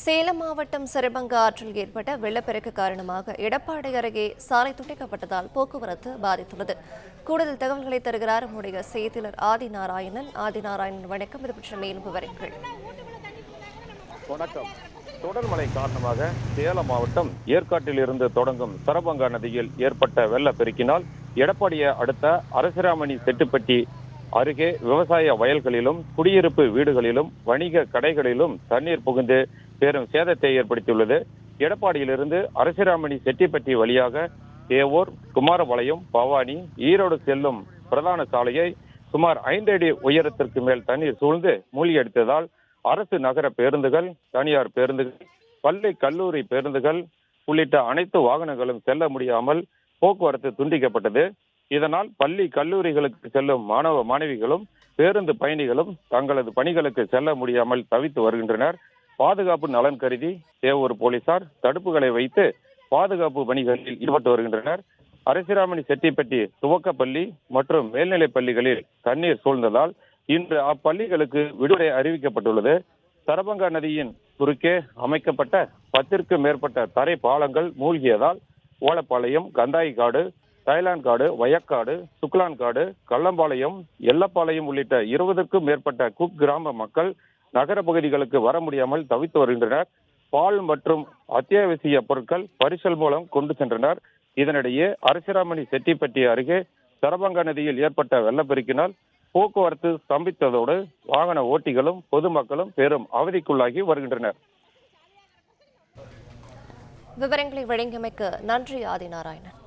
சேலம் மாவட்டம் சிறுபங்க ஆற்றில் ஏற்பட்ட வெள்ளப்பெருக்கு காரணமாக எடப்பாடி அருகே சாலை துண்டிக்கப்பட்டதால் போக்குவரத்து பாதித்துள்ளது. கூடுதல் தகவல்களை தருகிறார் நம்முடைய செய்தியாளர் ஆதிநாராயணன். வணக்கம். இது பற்றிய மேலும் விவரங்கள். வணக்கம். தொடர் மழை காரணமாக சேலம் மாவட்டம் ஏற்காட்டில் இருந்து தொடங்கும் சரபங்கா நதியில் ஏற்பட்ட வெள்ளப்பெருக்கினால் எடப்பாடியை அடுத்த அரசிராமணி செட்டுப்பட்டி அருகே விவசாய வயல்களிலும் குடியிருப்பு வீடுகளிலும் வணிக கடைகளிலும் தண்ணீர் புகுந்து பெரும் சேதத்தை ஏற்படுத்தியுள்ளது. எடப்பாடியிலிருந்து அரசிராமணி செட்டிப்பட்டி வழியாக ஏவூர், குமாரபாளையம், பவானி, ஈரோடு செல்லும் பிரதான சாலையை சுமார் 5 அடி உயரத்திற்கு மேல் தண்ணீர் சூழ்ந்து மூழ்கியடித்ததால் அரசு நகர பேருந்துகள், தனியார் பேருந்துகள், பள்ளி கல்லூரி பேருந்துகள் உள்ளிட்ட அனைத்து வாகனங்களும் செல்ல முடியாமல் போக்குவரத்து துண்டிக்கப்பட்டது. இதனால் பள்ளி கல்லூரிகளுக்கு செல்லும் மாணவ மாணவிகளும் பேருந்து பயணிகளும் தங்களது பணிகளுக்கு செல்ல முடியாமல் தவித்து வருகின்றனர். பாதுகாப்பு நலன் கருதி தேவூர் போலீசார் தடுப்புகளை வைத்து பாதுகாப்பு பணிகளில் ஈடுபட்டு வருகின்றனர். அரசிராமணி செட்டிப்பட்டி துவக்கப்பள்ளி மற்றும் மேல்நிலைப் பள்ளிகளில் தண்ணீர் சூழ்ந்ததால் இன்று அப்பள்ளிகளுக்கு விடுமுறை அறிவிக்கப்பட்டுள்ளது. சரபங்கா நதியின் குறுக்கே அமைக்கப்பட்ட 10க்கும் மேற்பட்ட தரை பாலங்கள் மூழ்கியதால் ஓலப்பாளையம், கந்தாயிக்காடு, தைலான்காடு, வயக்காடு, சுக்லான்காடு, கள்ளம்பாளையம், எல்லப்பாளையம் உள்ளிட்ட 20க்கும் மேற்பட்ட குக்கிராம மக்கள் நகர பகுதிகளுக்கு வர முடியாமல் தவித்து வருகின்றனர். பால் மற்றும் அத்தியாவசிய பொருட்கள் பரிசல் மூலம் கொண்டு சென்றனர். இதனிடையே அரசிராமணி செட்டிப்பட்டி அருகே சரபங்கா நதியில் ஏற்பட்ட வெள்ளப்பெருக்கினால் போக்குவரத்து ஸ்தம்பித்ததோடு வாகன ஓட்டிகளும் பொதுமக்களும் பெரும் அவதிக்குள்ளாகி வருகின்றனர். விவரங்களை வழங்கியமைக்கு நன்றி ஆதிநாராயணன்.